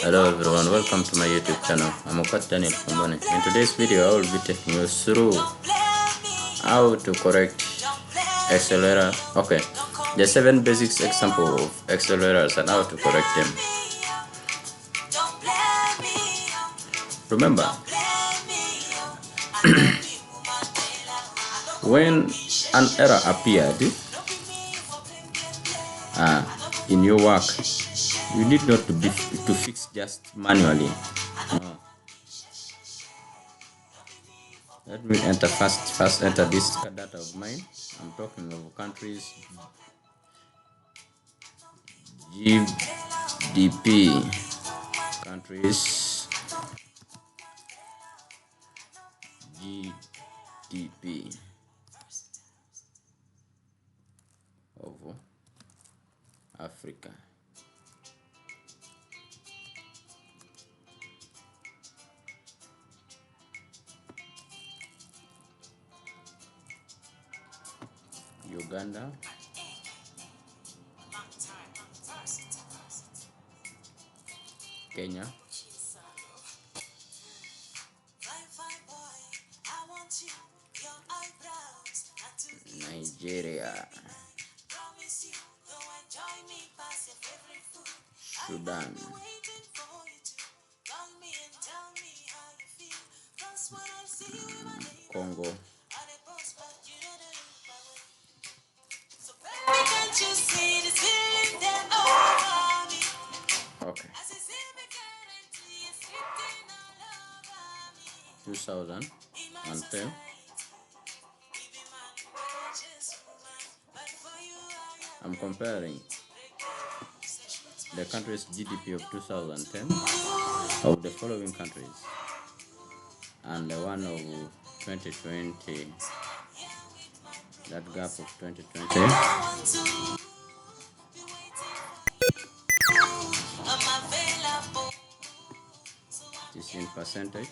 Hello everyone, welcome to my YouTube channel. I'm Okat Daniel Kombone. In today's video, I will be taking you through how to correct accelerator. Okay, the 7 basics example of accelerators and how to correct them. Remember, when an error appeared in your work, you need not to fix just manually. No. Let me enter first enter this data of mine. I'm talking of countries GDP, countries GDP of Africa. Uganda, Kenya, Nigeria, Sudan, Congo, okay, 2010. I'm comparing the country's GDP of 2010 of the following countries and the one of 2020, that gap of 2020. It is in percentage.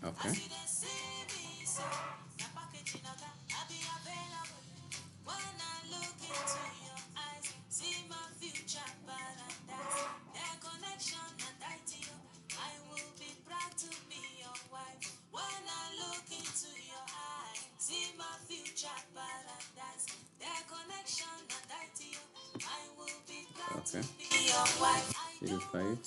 Okay. Okay. 0500.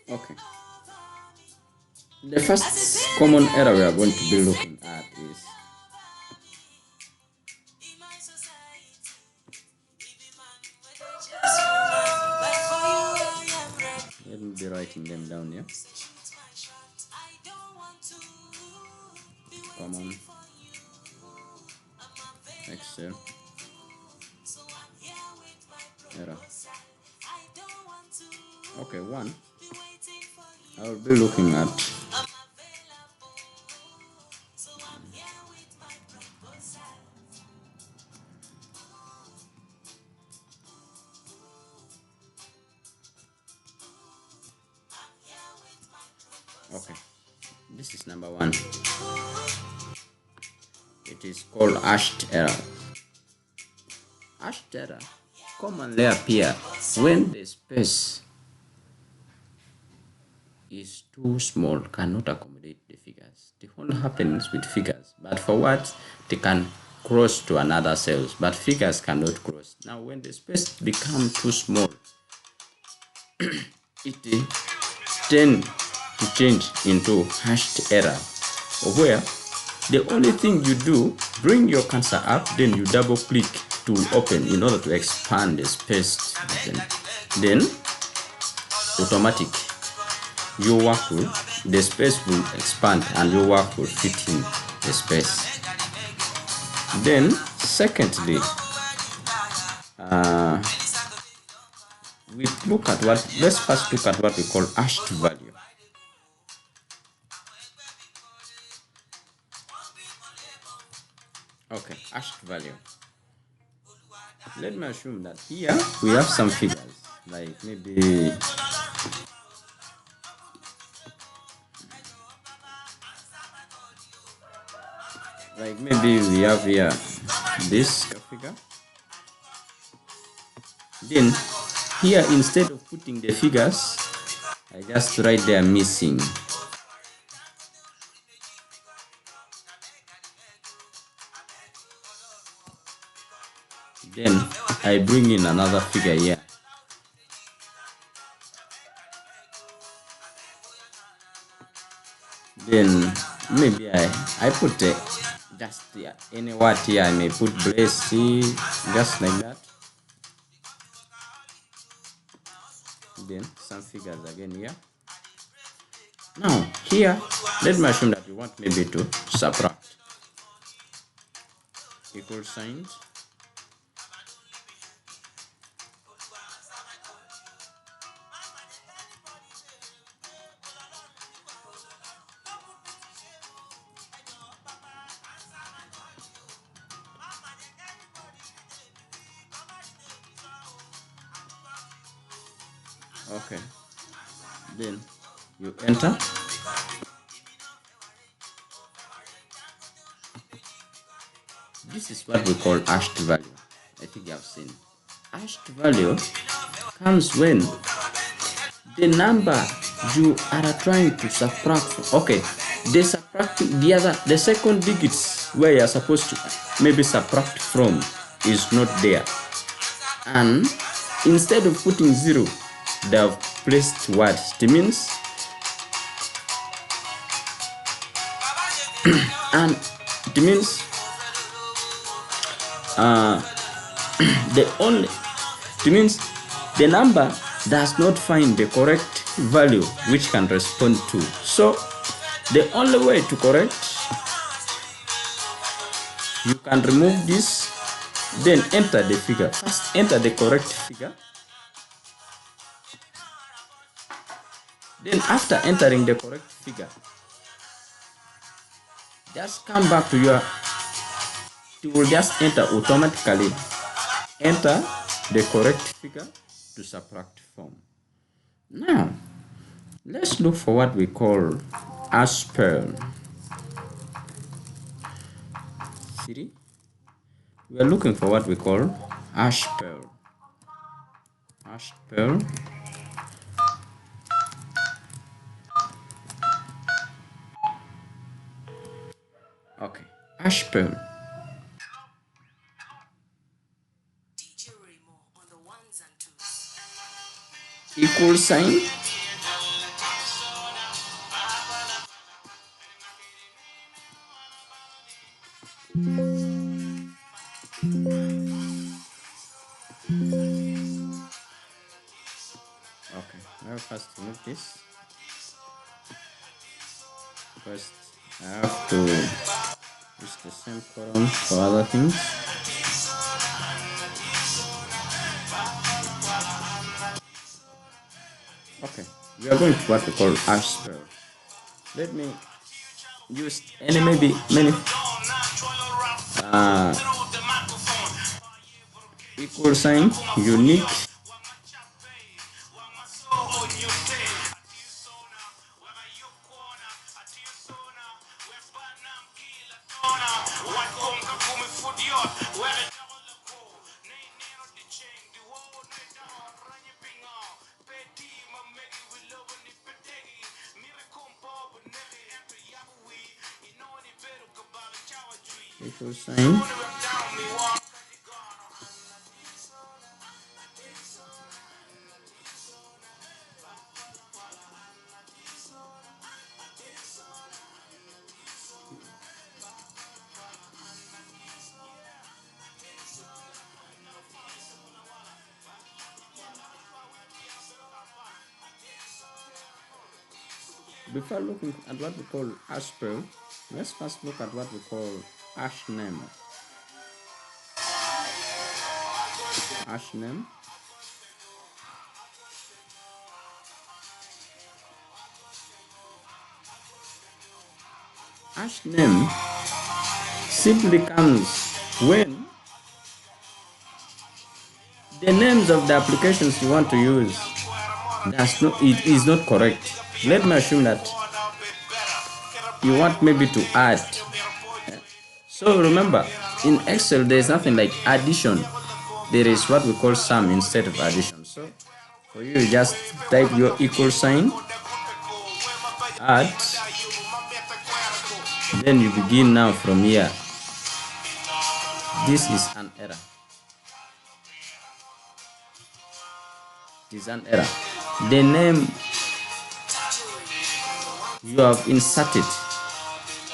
Okay. The first common error we are going to be looking at is let me be writing them down here. Common Excel error. Okay, one, I will be looking at okay, this is number one. It is called hashed error. Hashed error commonly appear when the space is too small, cannot accommodate the figures. It only happens with figures, but for words they can cross to another cells, but figures cannot cross. Now when the space becomes too small, it tends to change into hashed error, where the only thing you do, bring your cursor up, then you double click to open in order to expand the space. Then automatic, your work will, the space will expand and your work will fit in the space. Then secondly, let's first look at what we call hashed value. Okay, hashed value. Let me assume that here we have some figures, like maybe we have here this figure. Then here, instead of putting the figures, I just write there missing. Then I bring in another figure here. Then maybe I put just any word here. I may put brace, just like that. Then some figures again here. Now here, let me assume that we want maybe to subtract. Equal signs. Okay, then you enter. This is what we call hashed value. I think you have seen. Hashed value comes when the number you are trying to subtract from, okay, the second digits where you are supposed to maybe subtract from is not there, and instead of putting 0, they have placed what it means, and it means it means the number does not find the correct value which can respond to. So the only way to correct, you can remove this, then enter the figure. First enter the correct figure, then after entering the correct figure, just come back to your, it will just automatically enter the correct figure to subtract from. Now let's look for what we call hash pearl. See, we are looking for what we call hash pearl. Hash pearl. Okay, hash pearl. Equal sign. Okay, now first remove this. First I have to use the same column for other things. Okay, we are going to what we call hash pearl. Let me use many equal sign, unique, equal sign. Before looking at what we call hash pearl, let's first look at what we call hash name. hash name. Hash name simply comes when the names of the applications you want to use it is not correct. Let me assume that you want maybe to add. So remember, in Excel there is nothing like addition. There is what we call sum instead of addition. So for you, just type your equal sign, add, then you begin now from here. This is an error. It is an error. The name you have inserted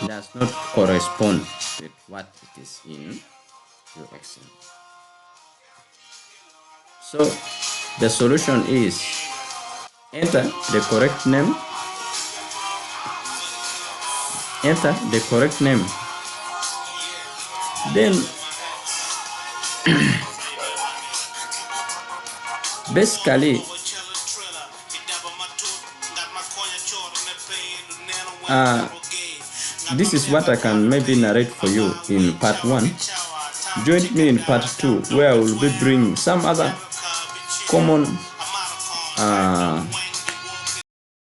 does not correspond with what it is in your Excel. So the solution is enter the correct name, then basically this is what I can maybe narrate for you in part 1. Join me in part 2 where I will be bringing some other common